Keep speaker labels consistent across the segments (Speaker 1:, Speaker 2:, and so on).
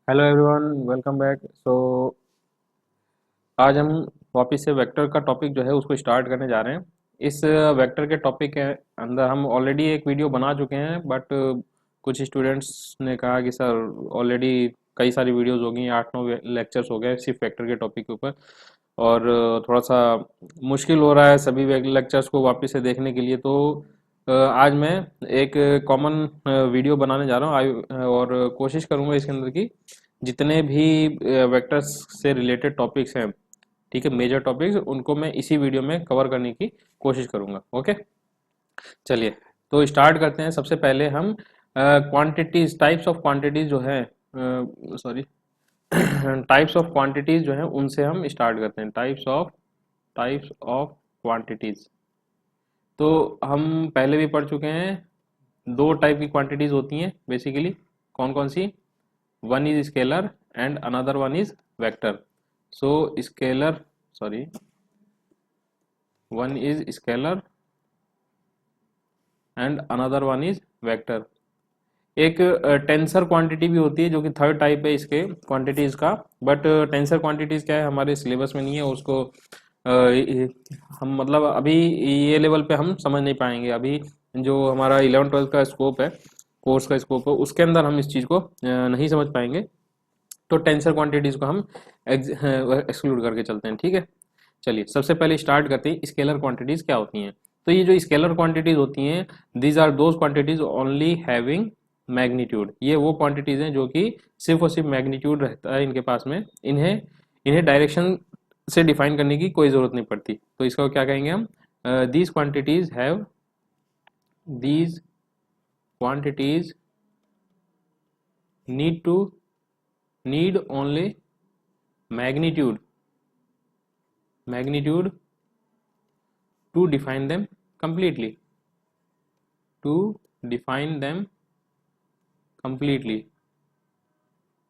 Speaker 1: Hello everyone, welcome back. आज हम वापस से वेक्टर का टॉपिक जो है उसको स्टार्ट करने जा रहे हैं। इस वेक्टर के टॉपिक के अंदर हम ऑलरेडी एक वीडियो बना चुके हैं, बट कुछ स्टूडेंट्स ने कहा कि सर ऑलरेडी कई सारी वीडियोस हो गई, 8-9 लेक्चर्स हो गए सिर्फ वेक्टर के टॉपिक के ऊपर, और थोड़ा सा मुश्किल हो रहा है सभी लेक्चर्स को वापस से देखने के लिए। तो आज मैं एक कॉमन वीडियो बनाने जा रहा हूँ और कोशिश करूँगा इसके अंदर की जितने भी वेक्टर्स से रिलेटेड टॉपिक्स हैं, ठीक है, मेजर टॉपिक्स, उनको मैं इसी वीडियो में कवर करने की कोशिश करूँगा। ओके, चलिए तो स्टार्ट करते हैं। सबसे पहले हम क्वांटिटीज, टाइप्स ऑफ क्वांटिटीज जो है, सॉरी टाइप्स ऑफ क्वांटिटीज जो है उनसे हम स्टार्ट करते हैं। टाइप्स ऑफ क्वांटिटीज तो हम पहले भी पढ़ चुके हैं। दो टाइप की क्वांटिटीज होती हैं बेसिकली। कौन कौन सी? One is scalar and another one is vector. So scalar, sorry, one is scalar and another one is vector. एक टेंसर क्वांटिटी भी होती है जो कि थर्ड टाइप है इसके क्वांटिटीज का, बट टेंसर क्वांटिटीज क्या है हमारे सिलेबस में नहीं है। उसको हम मतलब अभी ये लेवल पे हम समझ नहीं पाएंगे। अभी जो हमारा 11-12 का स्कोप है, कोर्स का स्कोप है, उसके अंदर हम इस चीज़ को नहीं समझ पाएंगे। तो टेंसर क्वांटिटीज को हम एक्सक्लूड करके चलते हैं, ठीक है। चलिए सबसे पहले स्टार्ट करते हैं स्केलर क्वांटिटीज क्या होती हैं। तो ये जो स्केलर क्वांटिटीज होती हैं, these are those quantities only having magnitude. ये वो क्वांटिटीज हैं जो कि सिर्फ और सिर्फ मैग्नीट्यूड रहता है इनके पास में। इन्हें इन्हें डायरेक्शन से डिफाइन करने की कोई ज़रूरत नहीं पड़ती। तो इसका क्या कहेंगे हम? These quantities have these quantities need only magnitude to define them completely, to define them completely।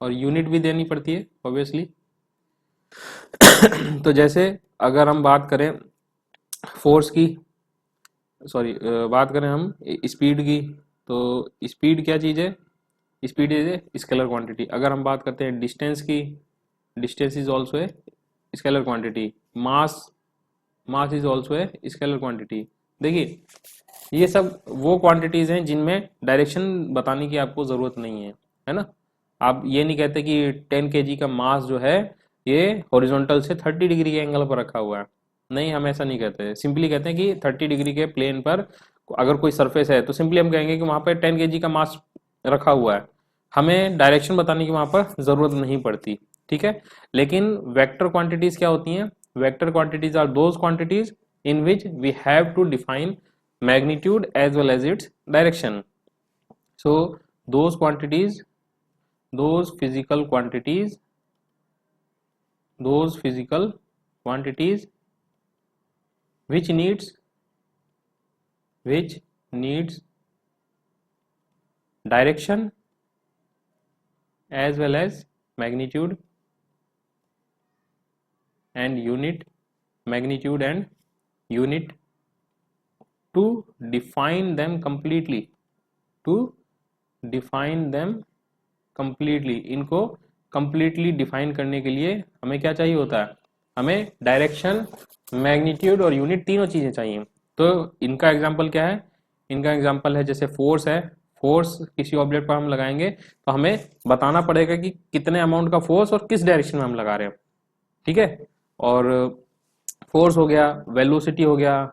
Speaker 1: और यूनिट भी देनी पड़ती है ऑब्वियसली। तो जैसे अगर हम बात करें फोर्स की, सॉरी, बात करें हम स्पीड की, तो स्पीड क्या चीज़ है? Speed is a scalar quantity. अगर हम बात करते हैं डिस्टेंस की, distance is also a scalar quantity. Mass is also a scalar quantity. देखिए ये सब वो क्वांटिटीज हैं जिनमें डायरेक्शन बताने की आपको जरूरत नहीं है ना। आप ये नहीं कहते कि 10 kg का मास जो है ये हॉरिजॉन्टल से 30 डिग्री के एंगल पर रखा हुआ है। नहीं, हम ऐसा नहीं कहते। सिंपली कहते हैं कि 30 डिग्री के प्लेन पर अगर कोई सरफेस है तो सिंपली हम कहेंगे कि वहां पर 10 kg का मास रखा हुआ है। हमें डायरेक्शन बताने की वहां पर जरूरत नहीं पड़ती, ठीक है। लेकिन वेक्टर क्वांटिटीज क्या होती हैं? Vector quantities are those quantities in which we have to define magnitude as well as its direction. So those quantities, those physical quantities, those physical quantities which needs direction as well as magnitude and unit, magnitude and unit to define them completely, to define them completely। इनको completely define करने के लिए हमें क्या चाहिए होता है? हमें डायरेक्शन, मैग्नीट्यूड और यूनिट, तीनों चीजें चाहिए। तो इनका एग्जांपल क्या है? इनका एग्जांपल है जैसे फोर्स है। फोर्स किसी ऑब्जेक्ट पर हम लगाएंगे तो हमें बताना पड़ेगा कि कितने अमाउंट का फोर्स और किस डायरेक्शन में हम लगा रहे हैं, ठीक है। और फोर्स हो गया, वेलोसिटी हो गया,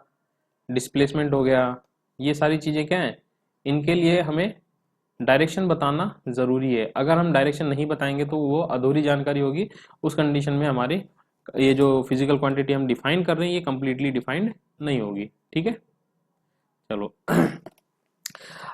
Speaker 1: डिस्प्लेसमेंट हो गया, ये सारी चीज़ें क्या हैं? इनके लिए हमें डायरेक्शन बताना ज़रूरी है। अगर हम डायरेक्शन नहीं बताएंगे तो वो अधूरी जानकारी होगी। उस कंडीशन में हमारी ये जो फिजिकल क्वांटिटी हम डिफाइन कर रहे हैं ये कंप्लीटली डिफाइंड नहीं होगी, ठीक है। चलो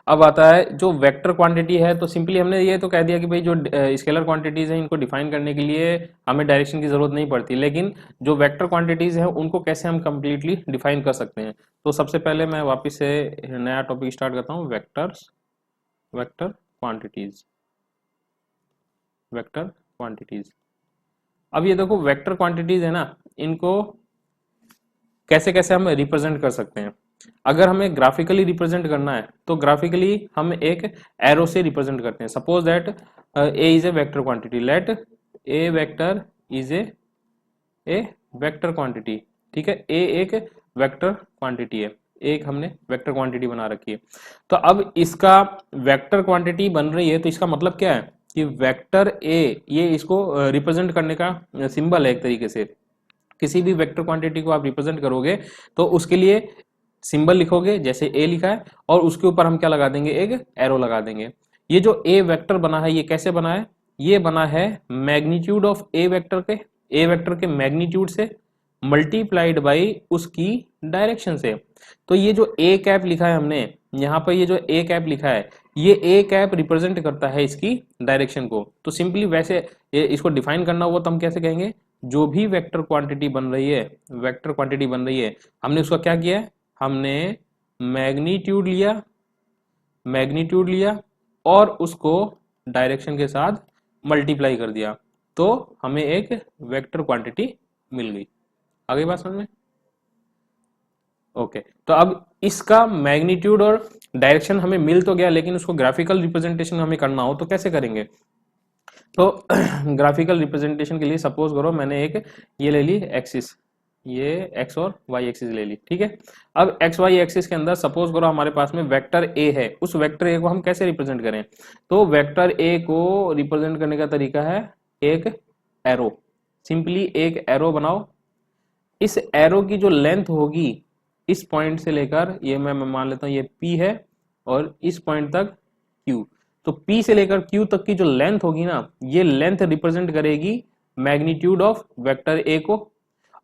Speaker 1: अब आता है जो वेक्टर क्वांटिटी है। तो सिंपली हमने ये तो कह दिया कि भाई जो स्केलर क्वांटिटीज हैं इनको डिफाइन करने के लिए हमें डायरेक्शन की जरूरत नहीं पड़ती, लेकिन जो वेक्टर क्वांटिटीज हैं उनको कैसे हम कंप्लीटली डिफाइन कर सकते हैं। तो सबसे पहले मैं वापस से नया टॉपिक स्टार्ट करता हूँ, वेक्टर क्वांटिटीज। वेक्टर क्वांटिटीज, अब ये देखो वेक्टर क्वांटिटीज है ना, इनको कैसे कैसे हम रिप्रेजेंट कर सकते हैं। अगर हमें ग्राफिकली रिप्रेजेंट करना है तो ग्राफिकली हम एक एरो से रिप्रेजेंट करते हैं। Suppose that A is A vector quantity, let A vector is A vector quantity, ठीक है, ए एक वेक्टर क्वांटिटी है, एक हमने वेक्टर क्वांटिटी बना रखी है। तो अब इसका वेक्टर क्वांटिटी बन रही है, तो इसका मतलब क्या है कि वेक्टर ए, ये इसको रिप्रेजेंट करने का सिंबल है एक तरीके से। किसी भी वेक्टर क्वांटिटी को आप रिप्रेजेंट करोगे तो उसके लिए सिंबल लिखोगे जैसे ए लिखा है, और उसके ऊपर हम क्या लगा देंगे, एक एरो लगा देंगे। ये जो ए वेक्टर बना है ये कैसे बना है, ये बना है मैग्नीट्यूड ऑफ ए वेक्टर के, ए वेक्टर के मैग्नीट्यूड से मल्टीप्लाइड बाई उसकी डायरेक्शन से। तो ये जो ए कैप लिखा है हमने यहाँ पर, ये जो ए कैप लिखा है, ये ए कैप रिप्रेजेंट करता है इसकी डायरेक्शन को। तो सिंपली वैसे इसको डिफाइन करना हुआ तो हम कैसे कहेंगे, जो भी वेक्टर क्वांटिटी बन रही है, वेक्टर क्वांटिटी बन रही है, हमने उसका क्या किया है, हमने मैग्नीट्यूड लिया, मैग्नीट्यूड लिया और उसको डायरेक्शन के साथ मल्टीप्लाई कर दिया, तो हमें एक वेक्टर क्वांटिटी मिल गई। आ गई बात समझ में? ओके, तो अब इसका मैग्नीट्यूड और डायरेक्शन हमें मिल तो गया, लेकिन उसको ग्राफिकल रिप्रेजेंटेशन हमें करना हो तो कैसे करेंगे? तो ग्राफिकल रिप्रेजेंटेशन के लिए सपोज करो मैंने एक ये ले ली एक्सिस, ये एक्स और वाई एक्सिस ले ली, ठीक है। अब एक्स वाई एक्सिस के अंदर सपोज करो हमारे पास में वेक्टर ए है, उस वेक्टर ए को हम कैसे रिप्रेजेंट करें? तो वेक्टर ए को रिप्रेजेंट करने का तरीका है एक एरो, सिंपली एक एरो बनाओ। इस एरो की जो लेंथ होगी इस पॉइंट से लेकर, ये मैं मान लेता हूं ये P है, और इस पॉइंट तक Q, तो P से लेकर Q तक की जो लेंथ होगी ना, ये लेंथ रिप्रेजेंट करेगी मैग्नीट्यूड ऑफ वेक्टर ए को,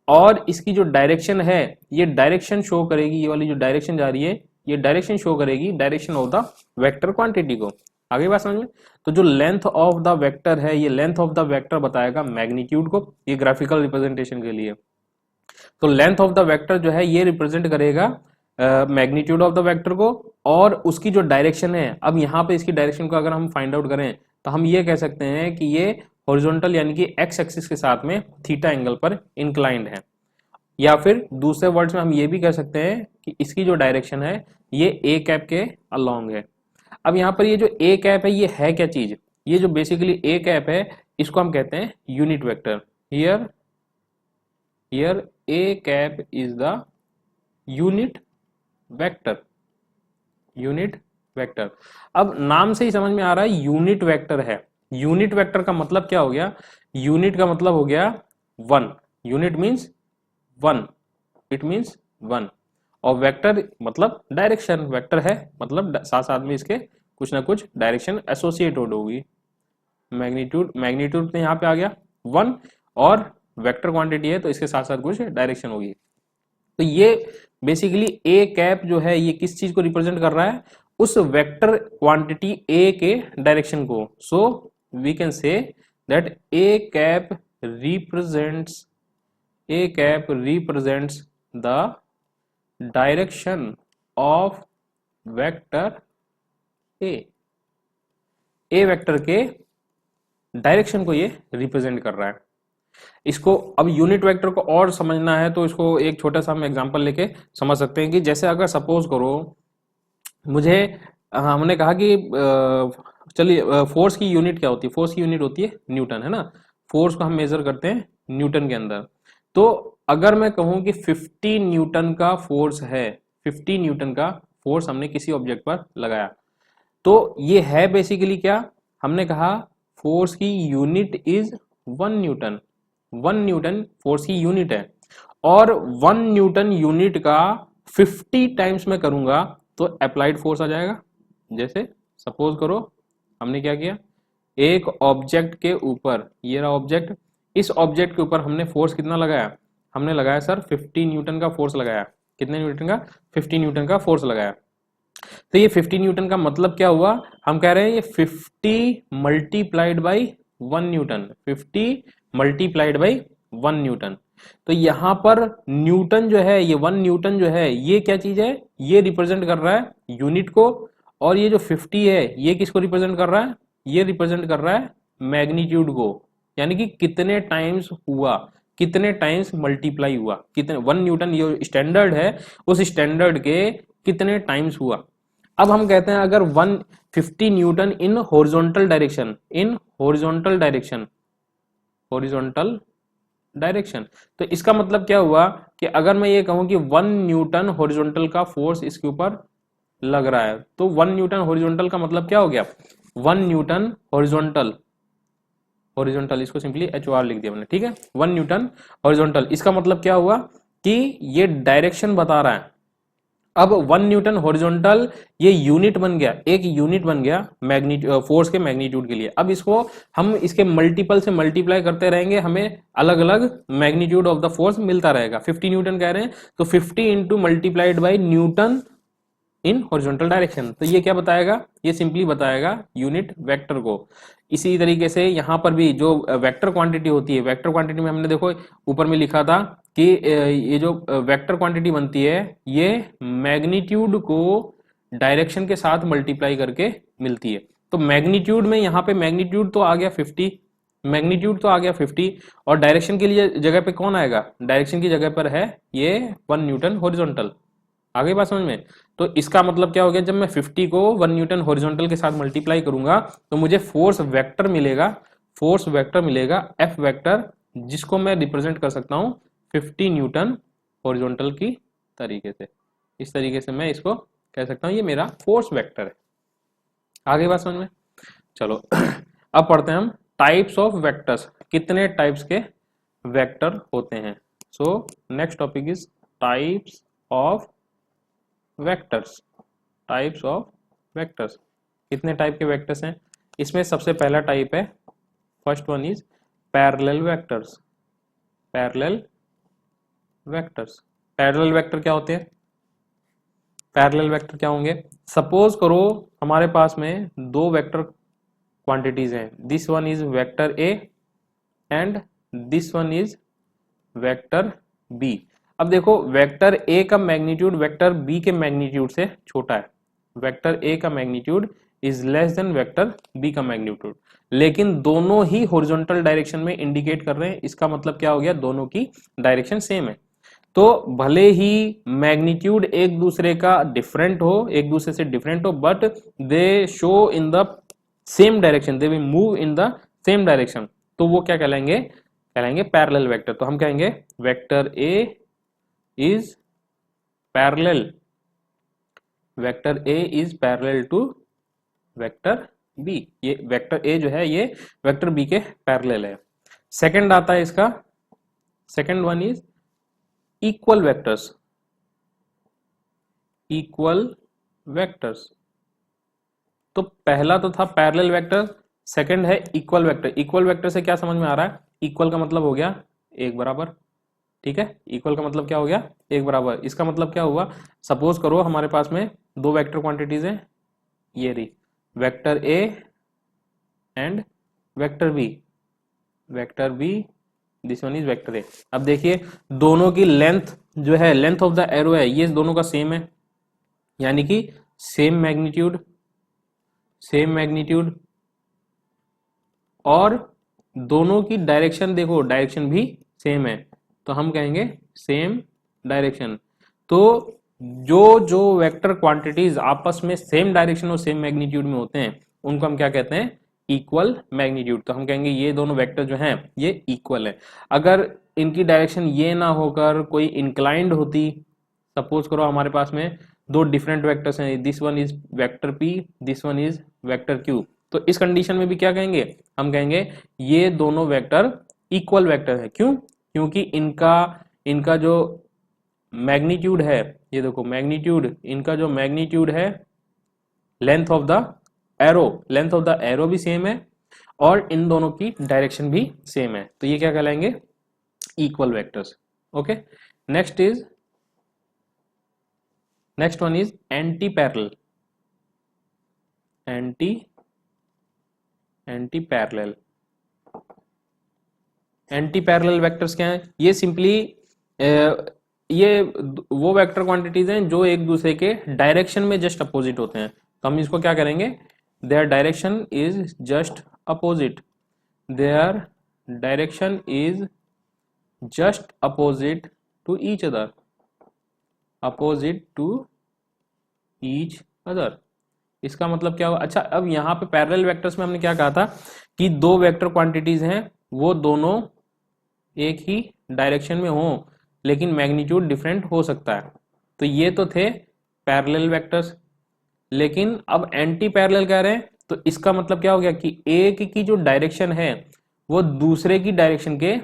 Speaker 1: और इसकी जो डायरेक्शन है ये डायरेक्शन शो करेगी, ये वाली जो डायरेक्शन जा रही है ये डायरेक्शन शो करेगी direction of the vector quantity को। आगे बात समझ में? तो जो लेंथ ऑफ द वेक्टर है, ये लेंथ ऑफ द वेक्टर बताएगा मैग्नीट्यूड को, ये ग्राफिकल रिप्रेजेंटेशन के लिए। तो लेंथ ऑफ द वेक्टर जो है ये रिप्रेजेंट करेगा मैग्नीट्यूड ऑफ द वेक्टर को, और उसकी जो डायरेक्शन है, अब यहाँ पे इसकी डायरेक्शन को अगर हम फाइंड आउट करें तो हम ये कह सकते हैं कि ये हॉरिजॉन्टल यानी कि एक्स एक्सिस के साथ में थीटा एंगल पर इंक्लाइंड है, या फिर दूसरे वर्ड्स में हम ये भी कह सकते हैं कि इसकी जो डायरेक्शन है ये ए कैप के अलोंग है। अब यहाँ पर ये जो ए कैप है ये है क्या चीज? ये जो बेसिकली ए कैप है इसको हम कहते हैं unit vector. Here a cap is the unit vector, unit vector. अब नाम से ही समझ में आ रहा है यूनिट वेक्टर है। यूनिट वेक्टर का मतलब क्या हो गया? यूनिट का मतलब हो गया one, unit means one, it means one, और वेक्टर मतलब डायरेक्शन, वेक्टर है मतलब साथ साथ में इसके कुछ ना कुछ डायरेक्शन एसोसिएटेड होगी। मैग्नीट्यूड, मैग्नीट्यूड तो यहाँ पे आ गया वन, और वेक्टर क्वांटिटी है तो इसके साथ साथ कुछ डायरेक्शन होगी। तो ये बेसिकली ए कैप जो है ये किस चीज को रिप्रेजेंट कर रहा है? उस वेक्टर क्वांटिटी ए के डायरेक्शन को। So we can say that A cap represents the direction of vector A vector के डायरेक्शन को ये रिप्रेजेंट कर रहा है। इसको अब यूनिट वेक्टर को और समझना है तो इसको एक छोटा सा हम एग्जांपल लेके समझ सकते हैं कि जैसे अगर सपोज करो मुझे, हमने कहा कि चलिए फोर्स की यूनिट क्या होती है? फोर्स की यूनिट होती है न्यूटन, है ना। फोर्स को हम मेजर करते हैं न्यूटन के अंदर। तो अगर मैं कहूं कि 50 न्यूटन का फोर्स है, 50 न्यूटन का फोर्स हमने किसी ऑब्जेक्ट पर लगाया, तो ये है बेसिकली क्या? हमने कहा फोर्स की unit is 1 Newton, 1 Newton force की यूनिट है, और 1 न्यूटन यूनिट का 50 टाइम्स में करूंगा तो अप्लाइड फोर्स आ जाएगा। जैसे सपोज करो हमने क्या किया, एक ऑब्जेक्ट के ऊपर, ये रहा ऑब्जेक्ट, इस ऑब्जेक्ट के ऊपर हमने फोर्स कितना लगाया? हमने लगाया सर 50 न्यूटन का फोर्स लगाया। कितने न्यूटन का? 50 न्यूटन का फोर्स लगाया। तो ये 50 न्यूटन का मतलब क्या हुआ? हम कह रहे हैं ये 50 multiplied by 1 Newton, 50 multiplied by 1 Newton. तो यहां पर न्यूटन जो है, ये 1 न्यूटन जो है ये क्या चीज है? ये रिप्रेजेंट कर रहा है यूनिट को, और ये जो 50 है ये किसको रिप्रेजेंट कर रहा है? ये रिप्रेजेंट कर रहा है मैग्नीट्यूड को, यानी कि कितने टाइम्स हुआ, कितने टाइम्स मल्टीप्लाई हुआ, कितने 1 न्यूटन ये स्टैंडर्ड है, उस स्टैंडर्ड के कितने टाइम्स हुआ। अब हम कहते हैं अगर 150 Newton in horizontal direction, in horizontal direction, horizontal direction, तो इसका मतलब क्या हुआ कि अगर मैं ये कहूं कि 1 न्यूटन हॉरिजॉन्टल का फोर्स इसके ऊपर लग रहा है, तो 1 न्यूटन हॉरिजॉन्टल का मतलब क्या हो गया, 1 न्यूटन हॉरिजॉन्टल, हॉरिजॉन्टल इसको सिंपली HR लिख दिया मैंने, ठीक है, 1 न्यूटन हॉरिजॉन्टल, इसका मतलब क्या हुआ कि ये डायरेक्शन बता रहा है। अब 1 न्यूटन हॉरिजॉन्टल ये यूनिट बन गया, एक यूनिट बन गया मैग्नीट्यूड, फोर्स के मैग्नीट्यूड के लिए। अब इसको हम इसके मल्टीपल से मल्टीप्लाई करते रहेंगे, हमें अलग अलग मैग्नीट्यूड ऑफ द फोर्स मिलता रहेगा। 50 न्यूटन कह रहे हैं तो 50 into multiplied by Newton in horizontal direction, तो ये क्या बताएगा, ये सिंपली बताएगा यूनिट वेक्टर को। इसी तरीके से यहां पर भी जो वेक्टर क्वांटिटी होती है, वेक्टर क्वांटिटी में हमने देखो ऊपर में लिखा था कि ये जो वेक्टर क्वांटिटी बनती है ये मैग्नीट्यूड को डायरेक्शन के साथ मल्टीप्लाई करके मिलती है। तो मैग्नीट्यूड में यहाँ पे मैग्नीट्यूड तो आ गया 50, मैग्नीट्यूड तो आ गया 50, और डायरेक्शन के लिए जगह पे कौन आएगा, डायरेक्शन की जगह पर है ये 1 न्यूटन हॉरिजॉन्टल। आगे बात समझ में। तो इसका मतलब क्या हो गया, जब मैं 50 को 1 न्यूटन हॉरिजॉन्टल के साथ मल्टीप्लाई करूंगा तो मुझे फोर्स वेक्टर मिलेगा, फोर्स वेक्टर मिलेगा F वेक्टर, जिसको मैं रिप्रेजेंट कर सकता हूं 50 न्यूटन हॉरिजॉन्टल की तरीके से। इस तरीके से मैं इसको कह सकता हूं ये मेरा फोर्स वेक्टर है। आगे बात समझ में। चलो अब पढ़ते हैं हम टाइप्स ऑफ वेक्टर्स, कितने टाइप्स के वेक्टर होते हैं। So next topic is types of vectors, types of vectors, कितने टाइप के वेक्टर्स हैं। इसमें सबसे पहला टाइप है, first one is parallel vectors, parallel vectors. Parallel vector क्या होते हैं, पैरेलल वेक्टर क्या होंगे, सपोज करो हमारे पास में दो वेक्टर क्वांटिटीज हैं, this one is vector A and this one is vector B. अब देखो वेक्टर ए का मैग्नीट्यूड वेक्टर बी के मैग्नीट्यूड से छोटा है, वेक्टर ए का magnitude is less than vector B का मैग्नीट्यूड, लेकिन दोनों ही हॉरिजॉन्टल डायरेक्शन में इंडिकेट कर रहे हैं। इसका मतलब क्या हो गया, दोनों की डायरेक्शन सेम है। तो भले ही मैग्नीट्यूड एक दूसरे का डिफरेंट हो, एक दूसरे से डिफरेंट हो, but they show in the same direction, they will move in the same direction, तो वो क्या कहलाएंगे, कहलाएंगे पैरेलल वेक्टर। तो हम कहेंगे vector A is parallel, vector A is parallel to vector B, ये वेक्टर ए जो है ये वेक्टर बी के पैरेलल है। सेकंड आता है इसका, second one is equal vectors, equal vectors. तो पहला तो था पैरेलल वेक्टर, सेकंड है इक्वल वेक्टर। इक्वल वेक्टर से क्या समझ में आ रहा है, इक्वल का मतलब हो गया एक बराबर, ठीक है, इक्वल का मतलब क्या हो गया, एक बराबर। इसका मतलब क्या हुआ, सपोज करो हमारे पास में दो वेक्टर क्वांटिटीज हैं, ये रही vector A and vector B, vector B, this one is vector A. अब देखिए दोनों की लेंथ जो है, लेंथ ऑफ द एरो है, ये दोनों का सेम है, यानी कि सेम मैग्नीट्यूड, सेम मैग्नीट्यूड, और दोनों की डायरेक्शन देखो, डायरेक्शन भी सेम है, तो हम कहेंगे सेम डायरेक्शन। तो जो वेक्टर क्वांटिटीज आपस में सेम डायरेक्शन और सेम मैग्नीट्यूड में होते हैं उनको हम क्या कहते हैं, इक्वल मैग्नीट्यूड। तो हम कहेंगे ये दोनों वेक्टर जो हैं ये इक्वल है। अगर इनकी डायरेक्शन ये ना होकर कोई इंक्लाइंड होती, सपोज करो हमारे पास में दो डिफरेंट वेक्टर्स हैं, this one is vector P, this one is vector Q, तो इस कंडीशन में भी क्या कहेंगे, हम कहेंगे ये दोनों वेक्टर इक्वल वेक्टर है। क्यों, क्योंकि इनका जो मैग्नीट्यूड है, ये देखो मैग्नीट्यूड, इनका जो मैग्नीट्यूड है, length of the arrow, length of the arrow भी सेम है, और इन दोनों की डायरेक्शन भी सेम है, तो ये क्या कहलाएंगे, equal vectors. Okay, next one is anti parallel, anti parallel. Anti parallel vectors क्या हैं, ये सिंपली ये वो वेक्टर क्वांटिटीज हैं जो एक दूसरे के डायरेक्शन में जस्ट अपोजिट होते हैं, तो हम इसको क्या करेंगे, their direction is just opposite, their direction is just opposite to each other, opposite to each other. इसका मतलब क्या हुआ? अच्छा, अब यहाँ पे पैरेलल वेक्टर्स में हमने क्या कहा था कि दो वेक्टर क्वांटिटीज हैं, वो दोनों एक ही डायरेक्शन में हो लेकिन मैग्नीट्यूड डिफरेंट हो सकता है। तो ये तो थे पैरेलल वेक्टर्स, लेकिन अब एंटी पैरेलल कह रहे हैं, तो इसका मतलब क्या हो गया कि एक की जो डायरेक्शन है वो दूसरे की डायरेक्शन के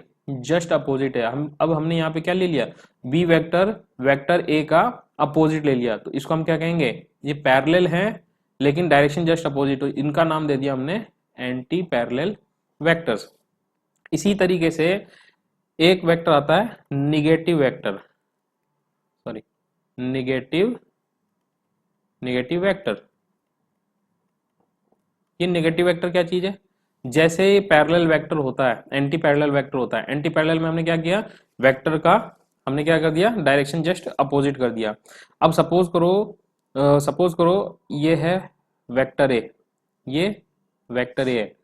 Speaker 1: जस्ट अपोजिट है। हम अब हमने यहाँ पे क्या ले लिया, बी वेक्टर वेक्टर ए का अपोजिट ले लिया, तो इसको हम क्या कहेंगे, ये पैरेलल हैं लेकिन डायरेक्शन जस्ट अपोजिट हो, इनका नाम दे दिया हमने एंटी पैरेलल वेक्टर्स। इसी तरीके से एक वेक्टर आता है negative vector, sorry negative negative vector. ये निगेटिव वेक्टर क्या चीज है? जैसे पैरेलल वेक्टर होता है, एंटी पैरेलल वेक्टर होता है। एंटी पैरेलल में हमने क्या किया, वेक्टर का हमने क्या कर दिया, डायरेक्शन जस्ट अपोजिट कर दिया। अब सपोज करो ये है वेक्टर ए, ये वेक्टर ए है।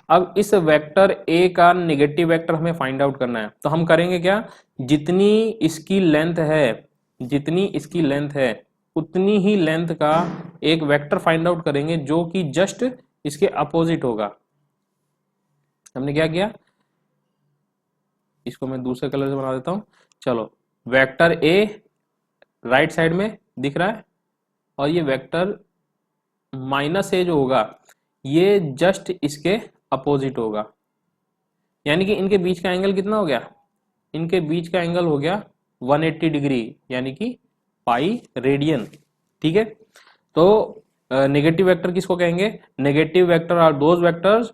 Speaker 1: अब इस वेक्टर ए का नेगेटिव वेक्टर हमें फाइंड आउट करना है, तो हम करेंगे क्या, जितनी इसकी लेंथ है, जितनी इसकी लेंथ है उतनी ही लेंथ का एक वेक्टर फाइंड आउट करेंगे जो कि जस्ट इसके अपोजिट होगा। हमने क्या किया, इसको मैं दूसरे कलर से बना देता हूं। चलो, वेक्टर ए राइट साइड में दिख रहा है और ये वेक्टर माइनस ए जो होगा ये जस्ट इसके अपोजिट होगा, यानी कि इनके बीच का एंगल कितना हो गया, इनके बीच का एंगल हो गया 180 डिग्री, यानी कि पाई रेडियन। ठीक है, तो नेगेटिव वेक्टर किसको कहेंगे, negative vector are those vectors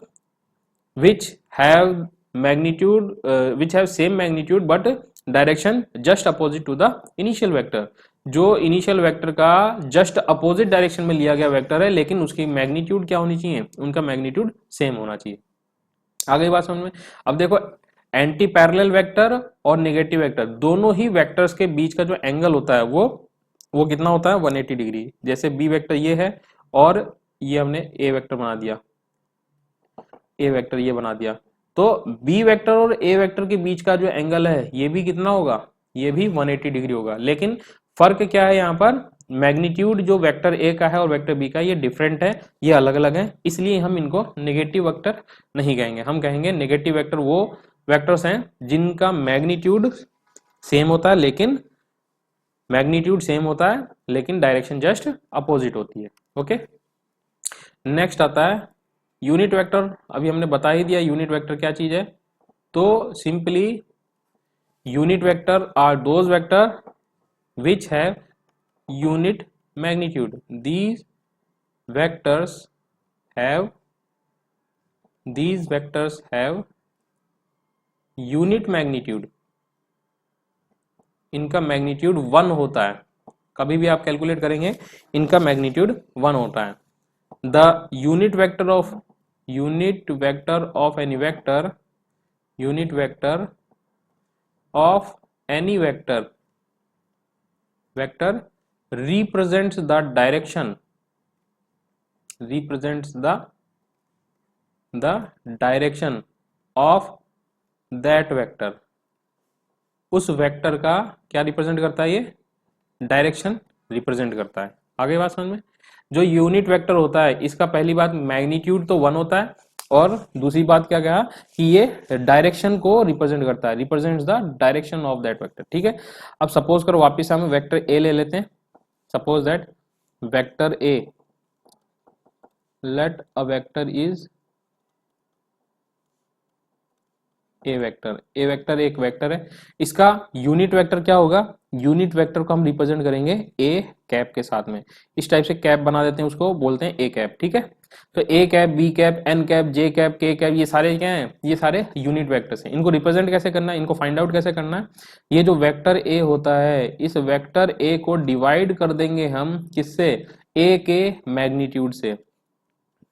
Speaker 1: which have magnitude which have same magnitude but direction just opposite to the initial vector। जो इनिशियल वेक्टर का जस्ट अपोजिट डायरेक्शन में लिया गया वेक्टर है लेकिन उसकी मैग्नीट्यूड क्या होनी चाहिए, उनका मैग्नीट्यूड सेम होना चाहिए। आगे बात समझ में। अब देखो, एंटी पैरेलल वेक्टर और नेगेटिव वेक्टर दोनों ही वेक्टर्स के बीच का जो एंगल होता है वो कितना होता है, 180 डिग्री। जैसे बी वेक्टर ये है और ये हमने ए वेक्टर बना दिया, ए वेक्टर ये बना दिया, तो बी वेक्टर और ए वेक्टर के बीच का जो एंगल है ये भी कितना होगा, ये भी 180 डिग्री होगा। लेकिन फर्क क्या है, यहाँ पर मैग्नीट्यूड जो वेक्टर ए का है और वेक्टर बी का ये डिफरेंट है, ये अलग अलग है, इसलिए हम इनको नेगेटिव वेक्टर नहीं कहेंगे। हम कहेंगे नेगेटिव वेक्टर वो वेक्टर्स हैं जिनका मैग्नीट्यूड सेम होता है लेकिन डायरेक्शन जस्ट अपोजिट होती है। ओके, नेक्स्ट आता है यूनिट वेक्टर। अभी हमने बता ही दिया यूनिट वेक्टर क्या चीज है, तो simply unit vector are those vector which have unit magnitude. these vectors have unit magnitude. इनका मैग्नीट्यूड 1 होता है, कभी भी आप कैलकुलेट करेंगे इनका मैग्नीट्यूड 1 होता है। The unit vector of any vector represents the direction of that vector। उस वेक्टर का क्या रिप्रेजेंट करता है, ये डायरेक्शन रिप्रेजेंट करता है। आगे बात समझ में। जो यूनिट वेक्टर होता है इसका पहली बात मैग्नीट्यूड तो 1 होता है और दूसरी बात क्या कहा कि ये डायरेक्शन को रिप्रेजेंट करता है, represents the direction of that vector. ठीक है, अब सपोज करो वापस हम वेक्टर ए ले लेते हैं। Suppose that vector A, let a vector is A vector एक वेक्टर है, इसका यूनिट वेक्टर क्या होगा, यूनिट वेक्टर को हम रिप्रेजेंट करेंगे ए कैप के साथ में। इस टाइप से कैप बना देते हैं, उसको बोलते हैं ए कैप। ठीक है, तो A cap, B cap, N cap, J cap, K cap, ये सारे क्या हैं, ये सारे यूनिट वेक्टर्स हैं। इनको रिप्रेजेंट कैसे करना है, इनको फाइंड आउट कैसे करना है, ये जो वेक्टर ए होता है इस वेक्टर ए को डिवाइड कर देंगे हम किससे, ए के मैग्नीट्यूड से।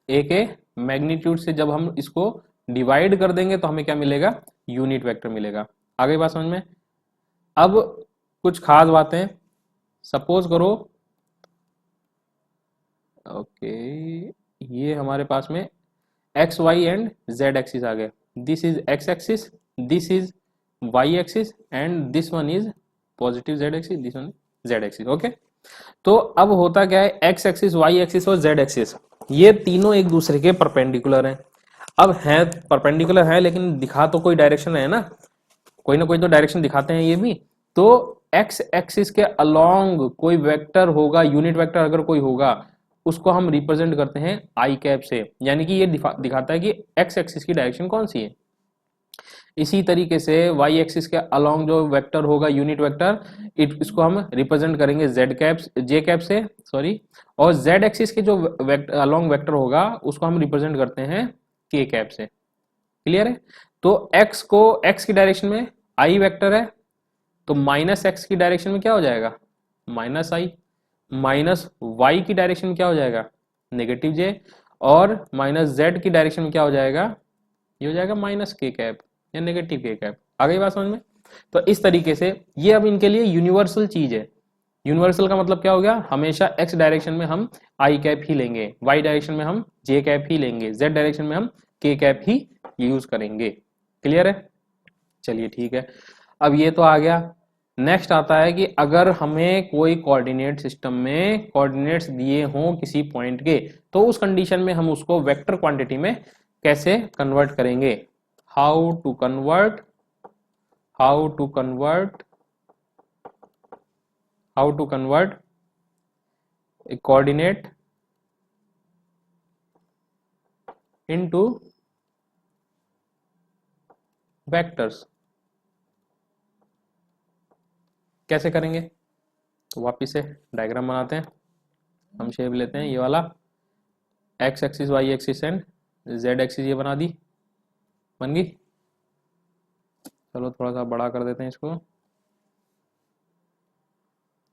Speaker 1: ए के मैग्नीट्यूड से जब हम इसको डिवाइड कर देंगे तो हमें क्या मिलेगा, यूनिट वेक्टर मिलेगा। आगे बात समझ में। अब कुछ खास बातें, सपोज करो ओके ये हमारे पास में X Y and Z axis आ गए। This is X axis, this is Y axis and this one is positive Z axis, this one Z axis. Okay, तो अब होता क्या है, एक्स एक्सिस, वाई एक्सिस और जेड एक्सिस ये तीनों एक दूसरे के परपेंडिकुलर हैं। अब है परपेंडिकुलर है लेकिन दिखा तो कोई डायरेक्शन है ना, कोई ना कोई तो डायरेक्शन दिखाते हैं ये भी। तो एक्स एक्सिस के अलोंग कोई वेक्टर होगा, यूनिट वेक्टर अगर कोई होगा, उसको हम रिप्रेजेंट करते हैं आई कैप से, यानी कि ये दिखाता है कि एक्स एक्सिस की डायरेक्शन कौन सी है। इसी तरीके से वाई एक्सिस के अलोंग जो वेक्टर होगा, यूनिट वेक्टर, इसको हम रिप्रेजेंट करेंगे जेड कैप, जे कैप से, सॉरी। और जेड एक्सिस के जो अलोंग वेक्टर होगा उसको हम रिप्रेजेंट करते हैं के कैप से। क्लियर है? तो x को, x की डायरेक्शन में i वेक्टर है, तो माइनस एक्स की डायरेक्शन में क्या हो जाएगा, माइनस आई। माइनस वाई की डायरेक्शन में क्या हो जाएगा, नेगेटिव जे। और माइनस जेड की डायरेक्शन में क्या हो जाएगा, ये हो जाएगा माइनस के कैप या नेगेटिव के कैप। आ गई बात समझ में? तो इस तरीके से ये अब इनके लिए यूनिवर्सल चीज है। यूनिवर्सल का मतलब क्या हो गया, हमेशा एक्स डायरेक्शन में हम आई कैप ही लेंगे, वाई डायरेक्शन में हम जे कैप ही लेंगे, जेड डायरेक्शन में हम के कैप ही यूज करेंगे। क्लियर है? चलिए ठीक है, अब ये तो आ गया। नेक्स्ट आता है कि अगर हमें कोई कोऑर्डिनेट सिस्टम में कोऑर्डिनेट्स दिए हों किसी पॉइंट के, तो उस कंडीशन में हम उसको वेक्टर क्वांटिटी में कैसे कन्वर्ट करेंगे। How to convert a coordinate into vectors, कैसे करेंगे? तो वापिस से डायग्राम बनाते हैं, हम शेप लेते हैं ये वाला, X axis, Y axis and Z axis, ये बना दी, बन गई। चलो थोड़ा सा बड़ा कर देते हैं इसको,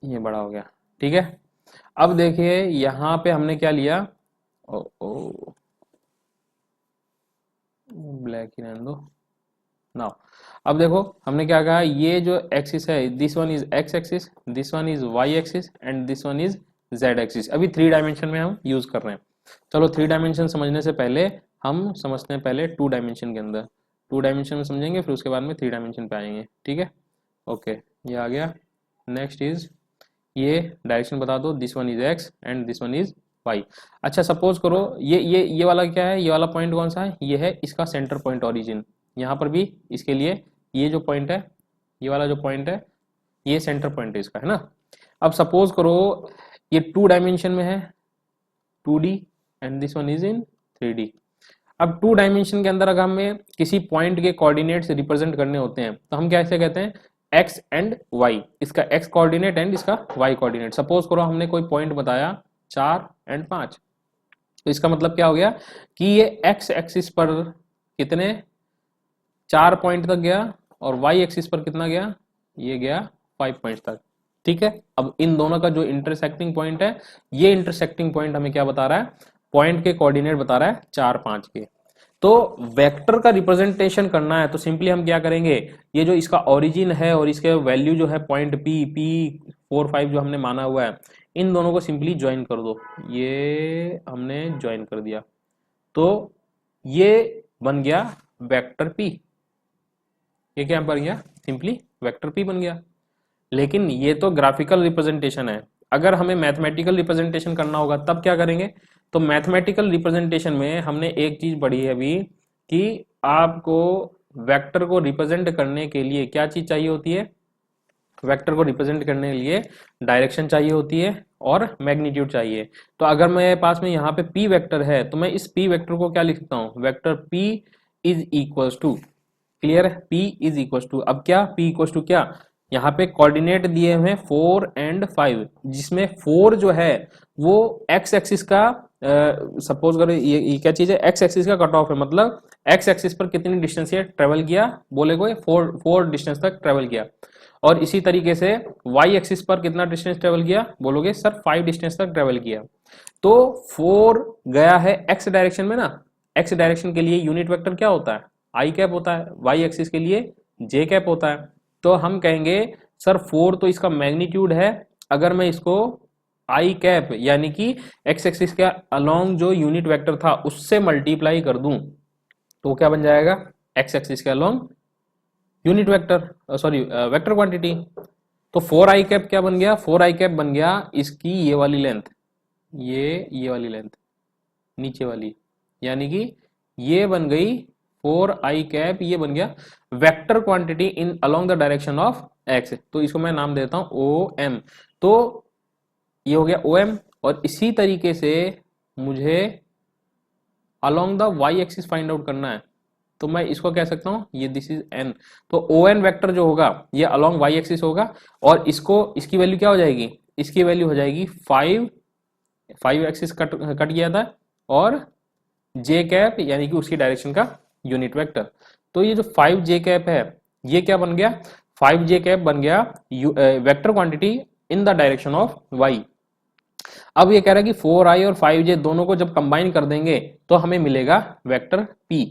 Speaker 1: ये बड़ा हो गया। ठीक है, अब देखिए यहां पे हमने क्या लिया, ओ ओ ब्लैक ही रहने दो नाउ। अब देखो हमने क्या कहा, ये जो एक्सिस है, this one is X axis, this one is Y axis and this one is Z axis. अभी 3 डायमेंशन में हम यूज कर रहे हैं। चलो 3 डायमेंशन समझने से पहले हम समझते हैं पहले 2 डायमेंशन के अंदर। 2 डायमेंशन में समझेंगे, फिर उसके बाद में 3 डायमेंशन पे आएंगे। ठीक है, ओके, ये आ गया। नेक्स्ट इज, ये डायरेक्शन बता दो, this one is X and this one is Y. अच्छा सपोज करो ये वाला क्या है, ये वाला पॉइंट कौन सा है, ये है इसका सेंटर पॉइंट ओरिजिन। यहाँ पर भी इसके लिए ये जो पॉइंट है, ये वाला जो पॉइंट है, ये सेंटर पॉइंट है इसका, है ना। अब सपोज करो ये 2 डायमेंशन में है, 2D and this one is in 3D। अब 2 डायमेंशन के अंदर अगर हमें किसी पॉइंट के कोऑर्डिनेट्स रिप्रेजेंट करने होते हैं तो हम कैसे कहते हैं, एक्स एंड वाई, इसका एक्स कोऑर्डिनेट एंड इसका वाई कोऑर्डिनेट। सपोज करो हमने कोई पॉइंट बताया 4 एंड 5, तो इसका मतलब क्या हो गया कि ये एक्स एक्सिस पर कितने 4 पॉइंट तक गया और वाई एक्सिस पर कितना गया, ये गया 5 पॉइंट तक। ठीक है, अब इन दोनों का जो इंटरसेक्टिंग पॉइंट है, ये इंटरसेक्टिंग पॉइंट हमें क्या बता रहा है, पॉइंट के कोऑर्डिनेट बता रहा है 4 5 के। तो वेक्टर का रिप्रेजेंटेशन करना है तो सिंपली हम क्या करेंगे, ये जो इसका ओरिजिन है और इसके वैल्यू जो है पॉइंट P4 5 जो हमने माना हुआ है, इन दोनों को सिंपली ज्वाइन कर दो। ये हमने ज्वाइन कर दिया तो ये बन गया वेक्टर P। ये क्या बन गया, सिंपली वेक्टर P बन गया। लेकिन ये तो ग्राफिकल रिप्रेजेंटेशन है, अगर हमें मैथमेटिकल रिप्रेजेंटेशन करना होगा तब क्या करेंगे। तो मैथमेटिकल रिप्रेजेंटेशन में हमने एक चीज पढ़ी है अभी कि आपको वेक्टर को रिप्रेजेंट करने के लिए क्या चीज चाहिए होती है, वेक्टर को रिप्रेजेंट करने के लिए डायरेक्शन चाहिए होती है और मैग्नीट्यूड चाहिए। तो अगर मेरे पास में यहाँ पे P वेक्टर है तो मैं इस P वेक्टर को क्या लिख सकता हूँ, vector P is equals to, clear है, P इज इक्वल्स टू, अब क्या P इक्वल्स टू क्या, यहाँ पे कोऑर्डिनेट दिए हुए 4 एंड 5, जिसमें 4 जो है वो एक्स एक्सिस का, सपोज करो ये क्या चीज है, एक्स एक्सिस का कट ऑफ है, मतलब एक्स एक्सिस पर कितनी डिस्टेंस ये ट्रेवल किया, बोले 4 डिस्टेंस तक ट्रेवल किया। और इसी तरीके से वाई एक्सिस पर कितना डिस्टेंस ट्रेवल किया, बोलोगे सर 5 डिस्टेंस तक ट्रेवल किया। तो 4 गया है एक्स डायरेक्शन में ना, एक्स डायरेक्शन के लिए यूनिट वेक्टर क्या होता है, आई कैप होता है, वाई एक्सिस के लिए जे कैप होता है। तो हम कहेंगे सर 4 तो इसका मैग्नीट्यूड है, अगर मैं इसको आई कैप यानी कि एक्स एक्सिस के अलोंग जो यूनिट वेक्टर था उससे मल्टीप्लाई कर दूं तो क्या बन जाएगा, एक्स एक्सिस के along unit vector, sorry vector quantity. तो 4 i कैप क्या बन गया, 4 i कैप बन गया इसकी ये वाली लेंथ, ये वाली लेंथ नीचे वाली, यानी कि ये बन गई 4 i कैप, ये बन गया vector quantity in along the direction of x. तो इसको मैं नाम देता हूं ओ एम। तो ये हो गया ओ एम, और इसी तरीके से मुझे along the Y axis find out करना है, तो मैं इसको कह सकता हूं ये दिस इज एन। तो ओ एन वेक्टर जो होगा ये अलोंग वाई एक्सिस होगा, और इसको इसकी वैल्यू क्या हो जाएगी, इसकी वैल्यू हो जाएगी 5 एक्सिस कट गया था, और जे कैप यानी कि उसकी डायरेक्शन का यूनिट वेक्टर। तो ये जो 5 जे कैप है ये क्या बन गया, 5 जे कैप बन गया vector quantity in the direction of Y. अब ये कह रहा है कि 4i और 5j दोनों को जब कंबाइन कर देंगे तो हमें मिलेगा वेक्टर p,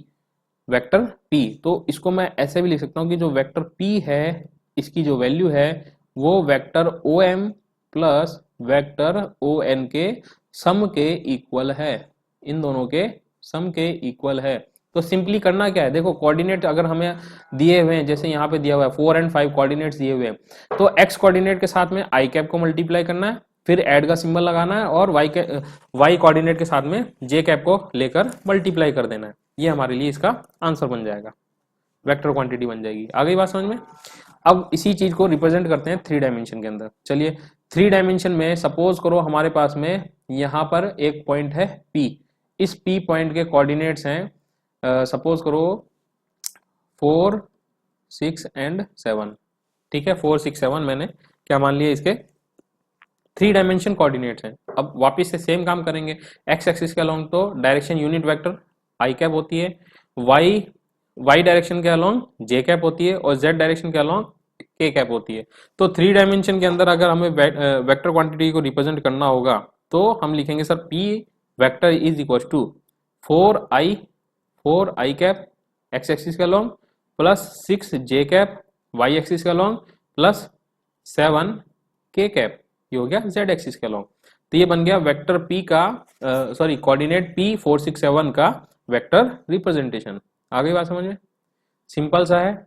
Speaker 1: वेक्टर p। तो इसको मैं ऐसे भी लिख सकता हूं कि जो वेक्टर p है इसकी जो वैल्यू है वो vector om plus vector on के सम के इक्वल है, इन दोनों के सम के इक्वल है। तो सिंपली करना क्या है, देखो कोऑर्डिनेट अगर हमें दिए हुए हैं, जैसे यहाँ पे दिया हुआ है 4 और 5 कोऑर्डिनेट्स दिए हुए हैं, तो x कोऑर्डिनेट के साथ में i कैप को मल्टीप्लाई करना है, फिर ऐड का सिंबल लगाना है, और y कोऑर्डिनेट के साथ में j कैप को लेकर मल्टीप्लाई कर देना है। ये हमारे लिए इसका आंसर बन जाएगा, वेक्टर क्वांटिटी बन जाएगी। आ गई बात समझ में। अब इसी चीज को रिप्रेजेंट करते हैं 3 डायमेंशन के अंदर। चलिए 3 डायमेंशन में सपोज करो हमारे पास में यहाँ पर एक पॉइंट है P, इस P पॉइंट के कोऑर्डिनेट्स हैं सपोज करो 4, 6 एंड 7। ठीक है, 4, 6, 7 मैंने क्या मान लिया, इसके 3 डायमेंशन कोऑर्डिनेट्स हैं। अब वापस से सेम काम करेंगे, एक्स एक्सिस के अलोंग तो डायरेक्शन यूनिट वेक्टर आई कैप होती है, वाई डायरेक्शन के अलोंग जे कैप होती है, और जेड डायरेक्शन के अलोंग के कैप होती है। तो 3 डायमेंशन के अंदर अगर हमें वेक्टर क्वांटिटी को रिप्रेजेंट करना होगा तो हम लिखेंगे sir P vector is equal to 4 i cap X axis के along plus 6 J cap Y axis के अलोंग प्लस 7 के कैप, ये हो गया जेड एक्सिस के अलोंग। तो ये बन गया वेक्टर p का सॉरी कोऑर्डिनेट p 4, 6, 7 का वेक्टर रिप्रेजेंटेशन। आ गई बात समझ में, सिंपल सा है।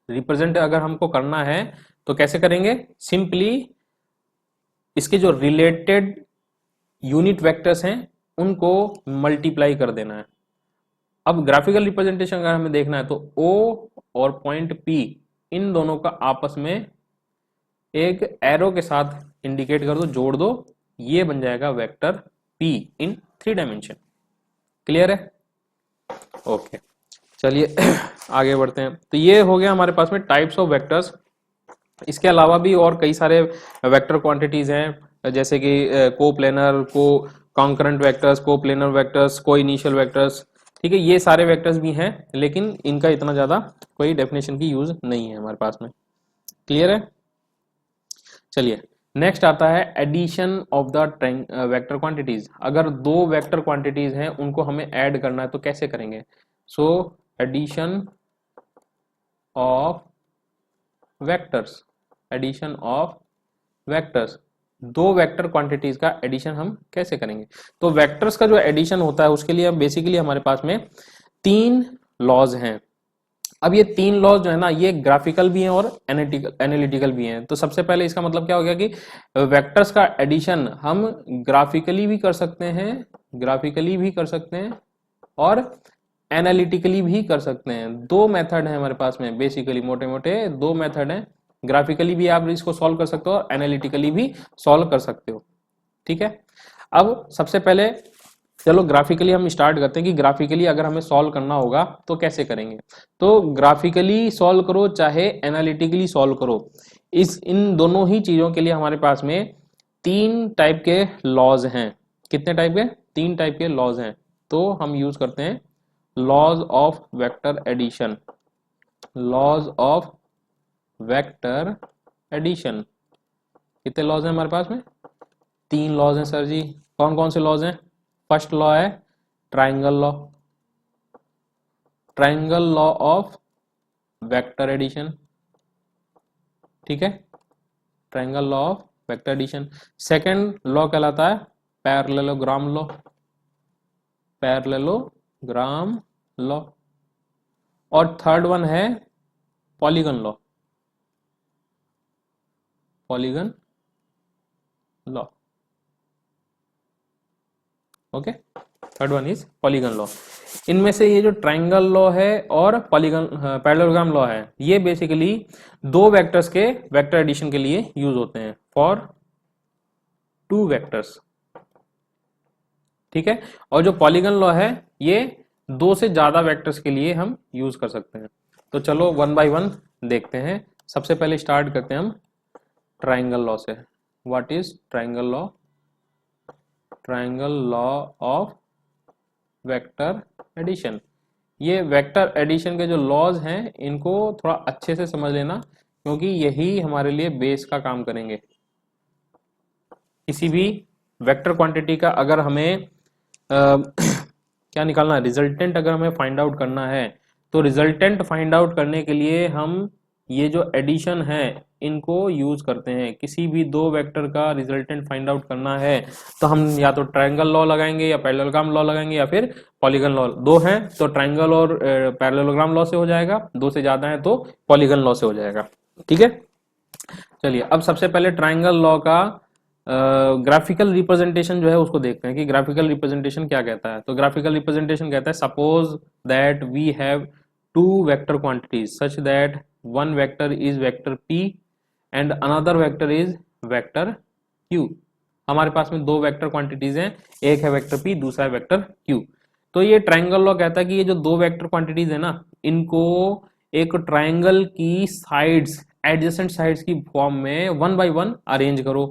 Speaker 1: रिप्रेजेंट अगर हमको करना है तो कैसे करेंगे, सिंपली इसके जो रिलेटेड यूनिट वेक्टर्स हैं उनको मल्टीप्लाई कर देना है। अब ग्राफिकल रिप्रेजेंटेशन अगर हमें देखना है तो O और पॉइंट P इन दोनों का आपस में एक एरो के साथ इंडिकेट कर दो, जोड़ दो, ये बन जाएगा वेक्टर P इन 3 डायमेंशन। क्लियर है, ओके चलिए आगे बढ़ते हैं। तो ये हो गया हमारे पास में टाइप्स ऑफ वेक्टर्स। इसके अलावा भी और कई सारे वेक्टर क्वांटिटीज हैं, जैसे कि कोप्लेनर, को कॉन्करेंट वेक्टर्स, कोप्लेनर वेक्टर्स, को इनिशियल वेक्टर्स। ठीक है, ये सारे वेक्टर्स भी हैं, लेकिन इनका इतना ज्यादा कोई डेफिनेशन की यूज नहीं है हमारे पास में। क्लियर है, चलिए नेक्स्ट आता है addition of the vector quantities. अगर 2 वेक्टर क्वांटिटीज हैं उनको हमें ऐड करना है तो कैसे करेंगे। So addition of vectors, addition of vectors, 2 vector quantities का एडिशन हम कैसे करेंगे। तो वेक्टर्स का जो एडिशन होता है उसके लिए बेसिकली हमारे पास में 3 लॉज हैं। अब ये 3 लॉज जो है ना, ये ग्राफिकल भी हैं और एनालिटिकल भी हैं। तो सबसे पहले इसका मतलब क्या हो गया कि वेक्टर्स का एडिशन हम ग्राफिकली भी कर सकते हैं, ग्राफिकली भी कर सकते हैं और एनालिटिकली भी कर सकते हैं। 2 मेथड है हमारे पास में, बेसिकली मोटे मोटे 2 मेथड हैं। ग्राफिकली भी आप इसको सॉल्व कर सकते हो और एनालिटिकली भी सॉल्व कर सकते हो। ठीक है, अब सबसे पहले चलो ग्राफिकली हम स्टार्ट करते हैं कि ग्राफिकली अगर हमें सॉल्व करना होगा तो कैसे करेंगे। तो ग्राफिकली सॉल्व करो चाहे एनालिटिकली सॉल्व करो, इन दोनों ही चीजों के लिए हमारे पास में 3 टाइप के लॉज हैं। कितने टाइप के, 3 टाइप के लॉज हैं। तो हम यूज करते हैं laws of vector addition, laws of vector addition. कितने लॉज हैं हमारे पास में, 3 लॉज हैं सर जी। कौन कौन से लॉज हैं। फर्स्ट लॉ है triangle law, triangle law of vector addition. ठीक है, triangle law of vector addition. Second law कहलाता है पैरेललोग्राम लॉ, पैरेललोग्राम लॉ। और थर्ड वन है polygon law, polygon law. Okay, third one is polygon law. इनमें से ये जो ट्रायंगल लॉ है और पॉलीगन पैरेललोग्राम लॉ है, ये बेसिकली दो वेक्टर्स के वेक्टर एडिशन के लिए यूज होते हैं, फॉर टू वेक्टर्स, ठीक है। और जो पॉलीगन लॉ है ये दो से ज्यादा वेक्टर्स के लिए हम यूज कर सकते हैं। तो चलो वन बाय वन देखते हैं। सबसे पहले स्टार्ट करते हैं हम ट्रायंगल लॉ से। What is triangle law? Triangle law of vector addition. ये वेक्टर एडिशन के जो लॉज हैं इनको थोड़ा अच्छे से समझ लेना, क्योंकि यही हमारे लिए बेस का काम करेंगे। किसी भी वेक्टर क्वांटिटी का अगर हमें क्या निकालना है, रिजल्टेंट अगर हमें फाइंड आउट करना है, तो रिजल्टेंट फाइंड आउट करने के लिए हम ये जो एडिशन है इनको यूज करते हैं। किसी भी दो वेक्टर का रिजल्टेंट फाइंड आउट करना है तो हम या तो ट्रायंगल लॉ लगाएंगे या पैरेललोग्राम लॉ लगाएंगे या फिर पॉलीगन लॉ। दो हैं तो ट्रायंगल और पैरेललोग्राम लॉ से हो जाएगा, दो से ज्यादा है तो पॉलीगन लॉ से हो जाएगा, ठीक है। चलिए अब सबसे पहले ट्रायंगल लॉ का ग्राफिकल रिप्रेजेंटेशन जो है उसको देखते हैं कि ग्राफिकल रिप्रेजेंटेशन क्या कहता है। तो ग्राफिकल रिप्रेजेंटेशन कहता है suppose that we have two vector quantities such that one vector is vector p and another vector is vector q। हमारे पास में दो वेक्टर क्वांटिटीज हैं, एक है वेक्टर p, दूसरा है वेक्टर q। तो ये ट्रायंगल लॉ कहता है कि ये जो दो वेक्टर क्वांटिटीज है ना, इनको एक ट्रायंगल की साइड्स, एडजेसेंट साइड्स की फॉर्म में वन बाय वन अरेंज करो।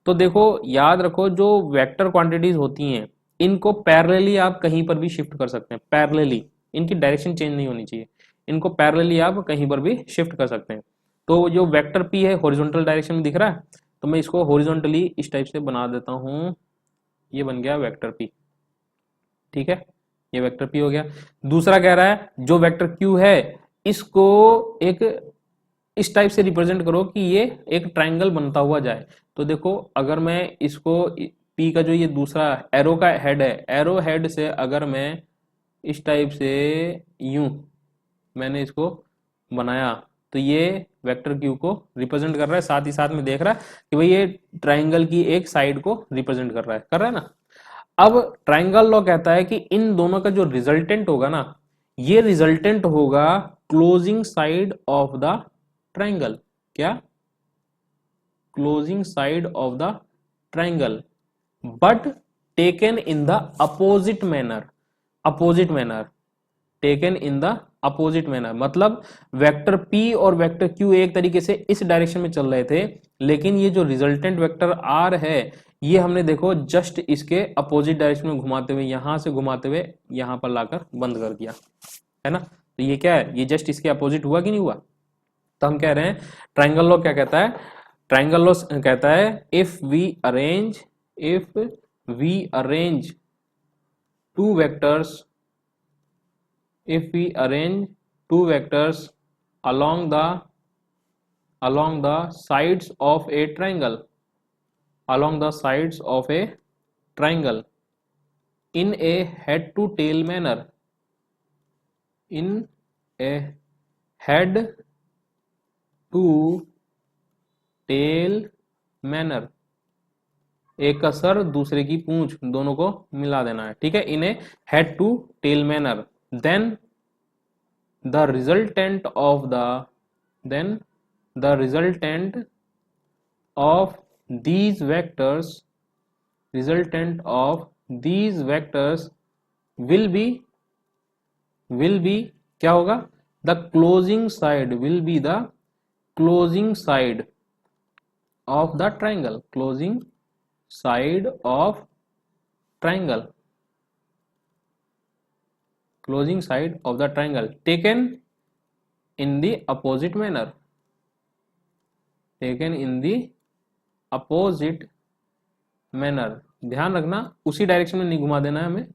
Speaker 1: तो देखो याद रखो, जो वेक्टर क्वांटिटीज होती हैं इनको पैरेलली आप कहीं पर भी शिफ्ट कर सकते हैं, पैरेलली, इनकी डायरेक्शन चेंज नहीं होनी चाहिए, इनको पैरेलली आप कहीं पर भी शिफ्ट कर सकते हैं। तो जो वेक्टर p है हॉरिजॉन्टल डायरेक्शन में दिख रहा है, तो मैं इसको हॉरिजॉन्टली इस टाइप से बना देता हूं, ये बन गया वेक्टर p, ठीक है, ये वेक्टर p हो गया। दूसरा कह रहा है जो वेक्टर q है इसको एक इस टाइप से रिप्रेजेंट करो कि ये एक ट्रायंगल बनता हुआ जाए। तो देखो अगर मैं इसको p का जो ये दूसरा एरो का हेड है, एरो हेड से अगर मैं इस टाइप से यूं मैंने इसको बनाया तो ये वेक्टर q को रिप्रेजेंट कर रहा है, साथ ही साथ में देख रहा है कि भाई ये ट्रायंगल की एक साइड को रिप्रेजेंट कर रहा है ना। अब ट्रायंगल लॉ कहता है कि इन दोनों का जो रिजल्टेंट होगा ना, ये रिजल्टेंट होगा closing side of the triangle. क्या? Closing side of the triangle, but taken in the opposite manner. Opposite manner, taken in the opposite manner मतलब वेक्टर p और वेक्टर q एक तरीके से इस डायरेक्शन में चल रहे थे, लेकिन ये जो रिजल्टेंट वेक्टर r है ये हमने देखो जस्ट इसके अपोजिट डायरेक्शन में घुमाते हुए, यहां से घुमाते हुए यहां पर लाकर बंद कर दिया, है ना। तो ये क्या है, ये जस्ट इसके अपोजिट हुआ कि नहीं हुआ। तो हम कह रहे हैं ट्रायंगल लॉ क्या कहता है, ट्रायंगल लॉ कहता है if we arrange two vectors, if we arrange two vectors along the sides of a triangle, along the sides of a triangle in a head to tail manner, in a head to tail manner, एक का sir दूसरे की पूंछ दोनों को मिला देना है, ठीक है, in a head to tail manner, then the resultant of these vectors will be क्या होगा, the closing side will be the closing side of the triangle, closing side of triangle, closing side of the triangle taken in the opposite manner, taken in the opposite manner। ध्यान रखना उसी direction में नहीं घुमा देना है, हमें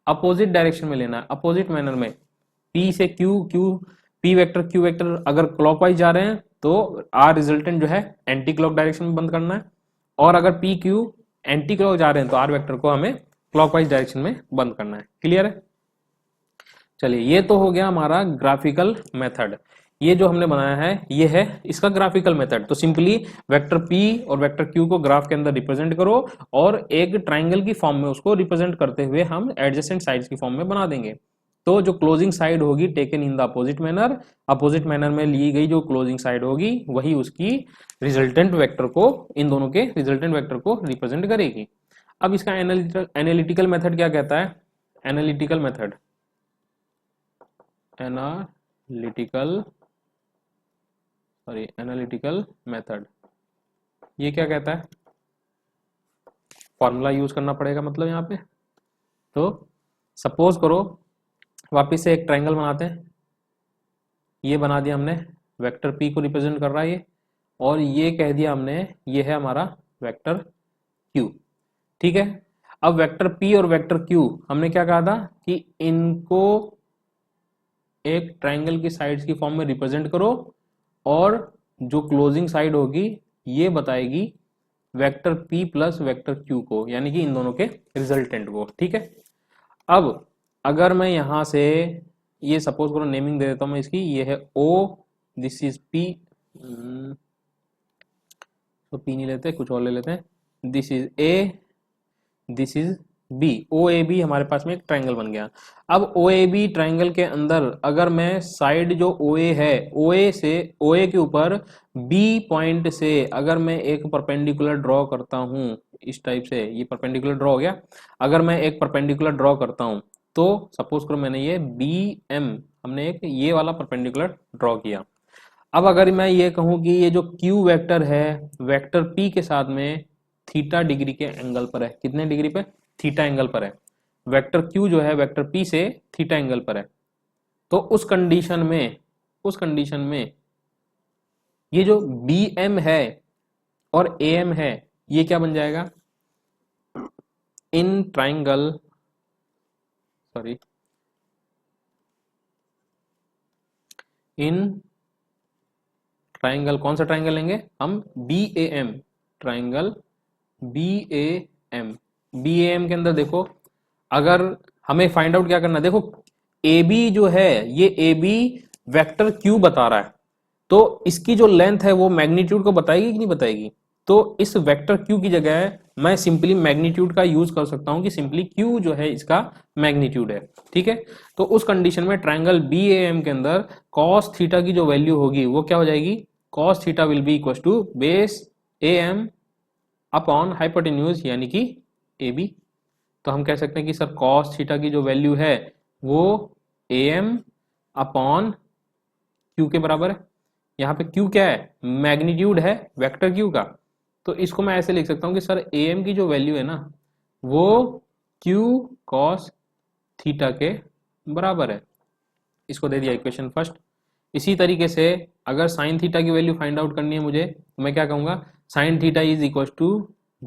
Speaker 1: opposite direction में लेना है, अपोजिट मैनर में। p से p वेक्टर q वेक्टर अगर क्लॉकवाइज जा रहे हैं तो r रिजल्टेंट जो है एंटी क्लॉक डायरेक्शन में बंद करना है, और अगर p q एंटी क्लॉक जा रहे हैं तो r वेक्टर को हमें क्लॉकवाइज डायरेक्शन में बंद करना है। क्लियर है। चलिए ये तो हो गया हमारा ग्राफिकल मेथड। ये जो हमने बनाया है ये है इसका ग्राफिकल मेथड। तो सिंपली वेक्टर p और वेक्टर q को ग्राफ के अंदर रिप्रेजेंट करो और एक ट्राइंगल की फॉर्म में उसको रिप्रेजेंट करते हुए हम एडजेसेंट साइड्स की फॉर्म में बना देंगे। तो जो क्लोजिंग साइड होगी taken in the opposite manner में ली गई जो क्लोजिंग साइड होगी वही उसकी रिजल्टेंट वेक्टर को, इन दोनों के रिजल्टेंट वेक्टर को रिप्रेजेंट करेगी। अब इसका एनालिटिकल मेथड क्या कहता है? एनालिटिकल मेथड एनालिटिकल मेथड ये क्या कहता है? फॉर्मूला यूज करना पड़ेगा मतलब यहाँ पे। तो सपोज करो वापिस से एक ट्राइंगल बनाते हैं, ये बना दिया हमने, वेक्टर p को रिप्रेजेंट कर रहा है ये, और ये कह दिया हमने ये है हमारा वेक्टर q। ठीक है, अब वेक्टर p और वेक्टर q हमने क्या कहा था कि इनको एक ट्राइंगल की साइड्स की फॉर्म में रिप्रेजेंट करो और जो क्लोजिंग साइड होगी ये बताएगी vector p plus vector q को, यानी कि इन दोनों के रिजल्टेंट को। ठीक है, अब अगर मैं यहां से ये सपोज करो नेमिंग दे देता हूं मैं इसकी, ये है o, दिस इज p, तो p नहीं लेते कुछ और ले लेते हैं, this is a, this is b, O A B हमारे पास में एक ट्राइंगल बन गया। अब ओ ए बी ट्राइंगल के अंदर अगर मैं साइड जो ओ ए है, ओ ए से ओ ए के ऊपर b पॉइंट से अगर मैं एक परपेंडिकुलर ड्रॉ करता हूं इस टाइप से, ये परपेंडिकुलर ड्रॉ हो गया। अगर मैं एक परपेंडिकुलर ड्रॉ करता हूं तो सपोज करो मैंने ये बी एम, हमने एक ये वाला परपेंडिकुलर ड्रॉ किया। अब अगर मैं ये कहूं कि ये जो q वेक्टर है वेक्टर p के साथ में थीटा डिग्री के एंगल पर है, कितने डिग्री पे? थीटा एंगल पर है। वेक्टर q जो है वेक्टर p से थीटा एंगल पर है। तो उस कंडीशन में ये जो bm है और am है ये क्या बन जाएगा? In triangle, sorry, in triangle, कौन सा ट्राइंगल लेंगे हम? BAM, triangle BAM। BAM के अंदर देखो अगर हमें फाइंड आउट क्या करना है, देखो AB जो है ये AB वेक्टर Q बता रहा है, तो इसकी जो लेंथ है वो मैग्नीट्यूड को बताएगी कि नहीं बताएगी? तो इस वेक्टर Q की जगह मैं सिंपली मैग्नीट्यूड का यूज कर सकता हूं कि सिंपली Q जो है इसका मैग्नीट्यूड है। ठीक है, तो उस कंडीशन में ट्राइंगल BAM के अंदर cos थीटा की जो वैल्यू होगी वो क्या हो जाएगी? cos theta will be equal to base AM upon hypotenuse यानी कि AB। तो हम कह सकते हैं कि सर cos थीटा की जो वैल्यू है वो AM अपॉन Q के बराबर है। यहाँ पे Q क्या है? मैग्नीट्यूड है वेक्टर Q का। तो इसको मैं ऐसे लिख सकता हूँ कि सर AM की जो वैल्यू है ना वो Q cos थीटा के बराबर है। इसको दे दिया इक्वेशन फर्स्ट। इसी तरीके से अगर साइन थीटा की वैल्यू फाइंड आउट करनी है मुझे तो मैं क्या कहूँगा? Sine theta is equal to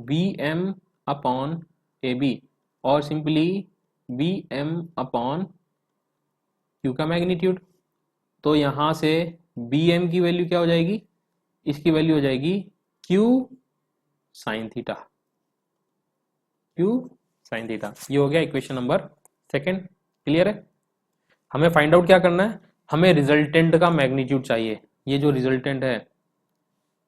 Speaker 1: BM upon AB और सिंपली BM अपॉन Q का मैग्नीट्यूड। तो यहां से BM की वैल्यू क्या हो जाएगी? इसकी वैल्यू हो जाएगी Q sine theta, Q sine theta. ये हो गया इक्वेशन नंबर सेकंड। क्लियर है? हमें फाइंड आउट क्या करना है? हमें रिजल्टेंट का मैग्नीट्यूड चाहिए। ये जो रिजल्टेंट है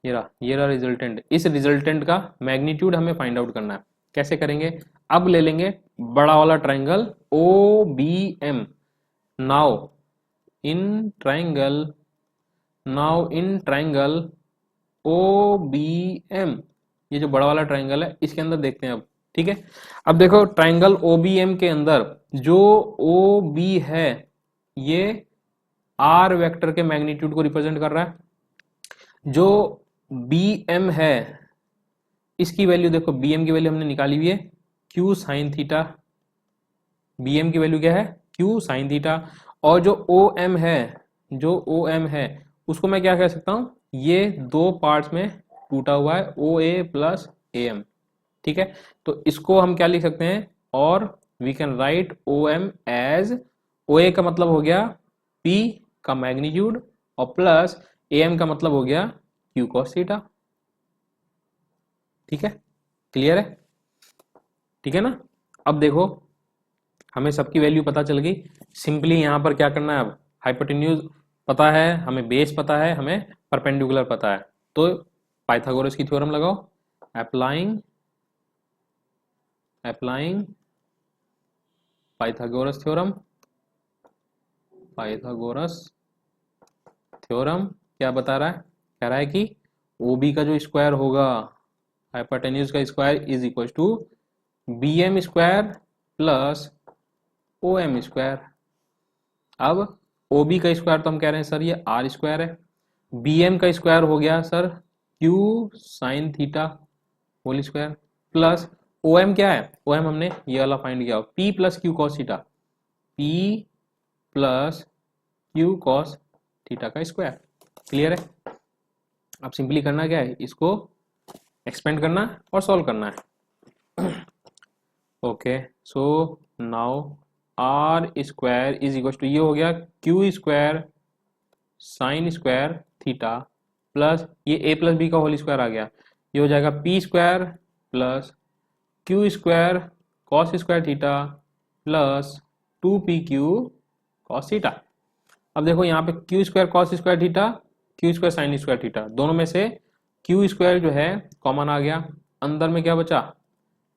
Speaker 1: ये रहा रिजल्टेंट, इस रिजल्टेंट का मैग्नीट्यूड हमें फाइंड आउट करना है। कैसे करेंगे? अब ले लेंगे बड़ा वाला triangle OBM। Now in triangle OBM, ये जो बड़ा वाला ट्राइंगल है इसके अंदर देखते हैं अब। ठीक है, अब देखो ट्राइंगल OBM के अंदर जो OB है ये R वेक्टर के मैग्नीट्यूड को रिप्रेजेंट कर रहा है। जो BM है इसकी वैल्यू देखो, BM की वैल्यू हमने निकाली हुई है Q साइन थीटा। BM की वैल्यू क्या है? Q sine theta. और जो OM है उसको मैं क्या कह सकता हूं? ये दो पार्ट्स में टूटा हुआ है OA प्लस AM। ठीक है, तो इसको हम क्या लिख सकते हैं? और we can write OM as, OA का मतलब हो गया P का मैग्नीट्यूड और प्लस AM का मतलब हो गया Q cos थीटा। ठीक है, क्लियर है? ठीक है ना? अब देखो हमें सबकी वैल्यू पता चल गई। सिंपली यहां पर क्या करना है? अब हाइपोटेन्यूज पता है, हमें बेस पता है, हमें परपेंडिकुलर पता है, तो पाइथागोरस की थ्योरम लगाओ। Applying Pythagoras theorem, Pythagoras theorem क्या बता रहा है? कह रहा है कि OB का जो स्क्वायर होगा, हाइपोटेन्यूज का square is equal to BM square plus OM square. अब OB का स्क्वायर तो हम कह रहे हैं सर ये R स्क्वायर है, BM का स्क्वायर हो गया sir Q sine theta whole square, plus OM क्या है? OM हमने ये वाला फाइंड किया, P plus Q cos theta, P plus Q cos theta का स्क्वायर। क्लियर है? अब सिंपली करना क्या है, इसको एक्सपेंड करना और सॉल्व करना है। Okay, so now R square is equal to, ये हो गया Q square sine square theta plus ये A प्लस बी का होल स्क्वायर आ गया, ये हो जाएगा P square plus Q square cos square theta plus 2PQ cos theta. अब देखो यहाँ पे Q square cos square theta, Q square sine square theta, दोनों में से Q स्क्वायर जो है कॉमन आ गया, अंदर में क्या बचा?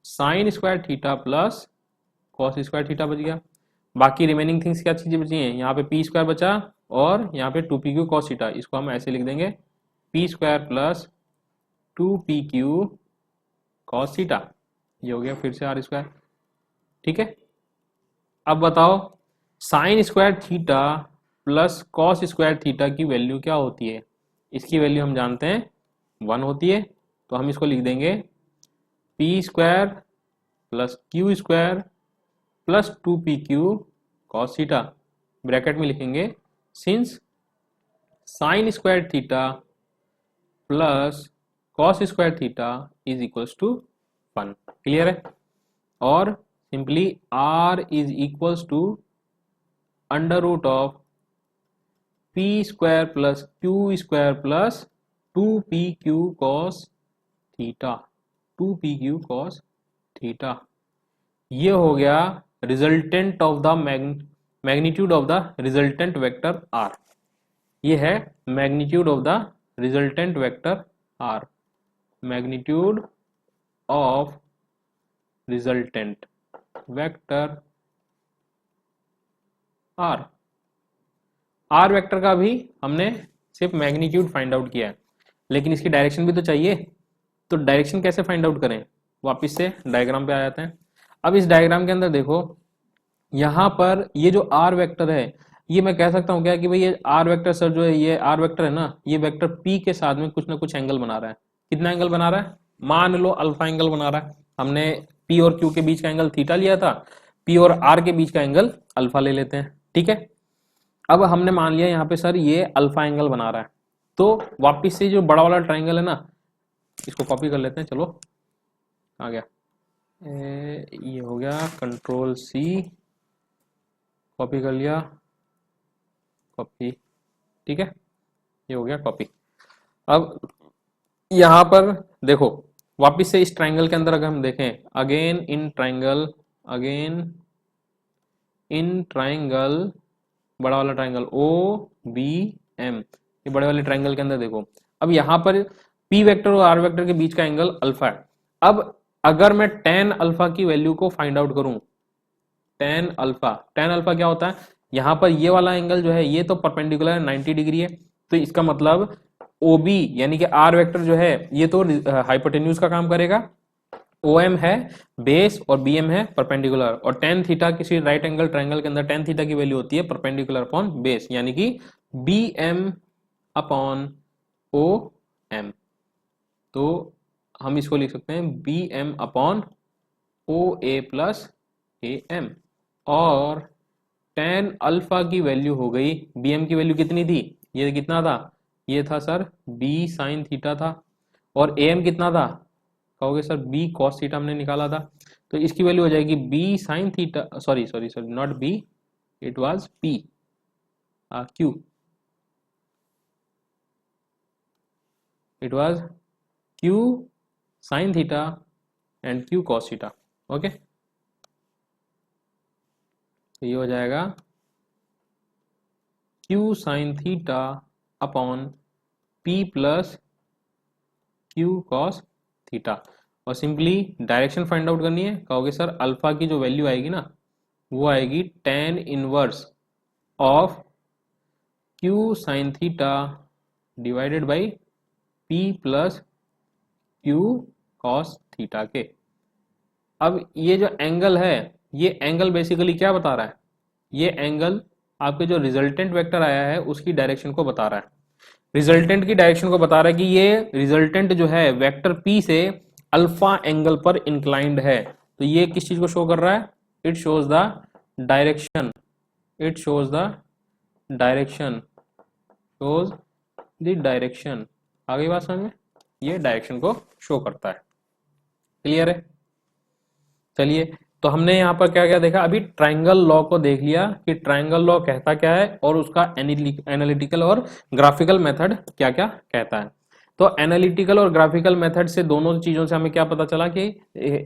Speaker 1: Sign square theta plus cos square theta बच गया। बाकी रिमेनिंग थिंग्स क्या चीजें बची हैं? यहाँ पे P स्क्वायर बचा और यहाँ पे 2PQ कॉस थीटा, इसको हम ऐसे लिख देंगे P square plus 2PQ cos theta, ये हो गया फिर से R स्क्वायर। ठीक है, अब बताओ sign square theta plus cos square theta की वैल्यू क्या होती है? इसकी वैल्यू हम जानते हैं 1 होती है, तो हम इसको लिख देंगे P square plus Q square plus 2PQ cos theta, bracket में लिखेंगे since sine square theta plus cos square theta is equals to 1। Clear है? और simply R is equals to under root of P square plus Q square plus 2PQ cos theta, 2PQ cos theta. ये हो गया resultant of the magnitude of the resultant vector R। ये है magnitude of the resultant vector R, magnitude of resultant vector R। R vector का भी हमने सिर्फ magnitude find out किया है, लेकिन इसकी डायरेक्शन भी तो चाहिए, तो डायरेक्शन कैसे फाइंड आउट करें? वापस से डायग्राम पे आ जाते हैं। अब इस डायग्राम के अंदर देखो, यहाँ पर ये जो R वेक्टर है, ये मैं कह सकता हूँ क्या कि भाई ये R वेक्टर सर जो है, ये R वेक्टर है ना, ये वेक्टर P के साथ में कुछ ना कुछ एंगल बना रहा है। कितना एंगल बना रहा है? मान लो अल्फा एंगल बना रहा है। हमने P और Q के बीच का एंगल थीटा लिया था, P और R के बीच का एंगल अल्फा ले लेते हैं। ठीक है, अब हमने मान लिया यहाँ पे सर ये अल्फा एंगल बना रहा है, तो वापिस से जो बड़ा वाला ट्राइंगल है ना, इसको कॉपी कर लेते हैं। चलो आ गया, ये हो गया, कंट्रोल C, कॉपी कर लिया, कॉपी। ठीक है, ये हो गया कॉपी। अब यहां पर देखो, वापिस से इस ट्राइंगल के अंदर अगर हम देखें, again in triangle, again in triangle, बड़ा वाला ट्राइंगल OBM, ये बड़े वाले ट्राइंगल के अंदर देखो, अब यहां पर P वेक्टर और R वेक्टर के बीच का एंगल अल्फा है। अब अगर मैं tan अल्फा की वैल्यू को फाइंड आउट करूं, tan अल्फा क्या होता है? यहां पर ये वाला एंगल जो है ये तो परपेंडिकुलर 90 डिग्री है, तो इसका मतलब OB यानी कि R वेक्टर जो है ये तो हाइपोटेन्यूज का काम करेगा, OM है बेस और BM है परपेंडिकुलर, और tan थीटा किसी राइट एंगल ट्राइंगल के अंदर tan थीटा की वैल्यू होती है परपेंडिकुलर अपॉन बेस, यानी कि BM अपॉन OM। तो हम इसको लिख सकते हैं BM upon OA plus AM, और tan अल्फा की वैल्यू हो गई, BM की वैल्यू कितनी थी? ये कितना था? ये था सर B साइन थीटा था, और AM कितना था? कहोगे सर B कॉस थीटा हमने निकाला था, तो इसकी वैल्यू हो जाएगी B sine theta, sorry sorry sorry not B, it was P, Q, it was Q sine theta and Q cos theta. Okay, तो ये हो जाएगा Q sine theta upon P plus Q cos theta. और simply direction find out करनी है। कहोगे sir alpha की जो वैल्यू आएगी ना वो आएगी tan inverse of Q sine theta divided by P plus Q cos theta के। अब ये जो एंगल है ये एंगल बेसिकली क्या बता रहा है, ये एंगल आपके जो रिजल्टेंट वेक्टर आया है उसकी डायरेक्शन को बता रहा है। रिजल्टेंट की डायरेक्शन को बता रहा है कि ये रिजल्टेंट जो है वेक्टर पी से अल्फा एंगल पर इंक्लाइंड है। तो ये किस चीज को शो कर रहा है, it shows the direction, it shows the direction, shows the direction. आ गई बात समझ में, ये डायरेक्शन को शो करता है। क्लियर है। चलिए तो हमने यहाँ पर क्या क्या देखा, अभी ट्रायंगल लॉ को देख लिया कि ट्रायंगल लॉ कहता क्या है और उसका एनालिटिकल और ग्राफिकल मेथड क्या क्या कहता है। तो एनालिटिकल और ग्राफिकल मेथड से दोनों चीजों से हमें क्या पता चला कि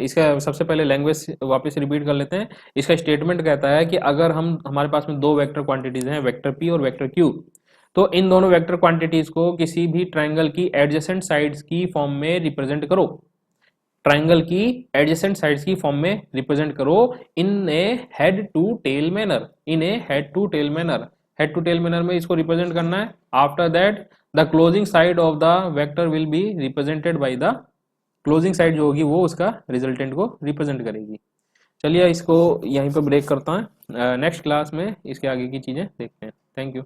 Speaker 1: इसका सबसे पहले लैंग्वेज वापस रिपीट कर लेते हैं। इसका स्टेटमेंट कहता है कि अगर हम हमारे पास में दो वेक्टर क्वांटिटीज हैं, वेक्टर पी और वेक्टर क्यू, तो इन दोनों वेक्टर क्वांटिटीज को किसी भी ट्रायंगल की एडजेसेंट साइड्स की फॉर्म में रिप्रेजेंट करो, ट्रायंगल की एडजेसेंट साइड्स की फॉर्म में रिप्रेजेंट करो in a head to tail manner, in a head to tail manner, head to tail manner में इसको रिप्रेजेंट करना है। After that the closing side of the vector will be represented by the, closing side जो होगी वो उसका resultant को represent करेगी। चलिए इसको यहीं पर ब्रेक करता है, नेक्स्ट क्लास में इसके आगे की चीजें देखते हैं। Thank you.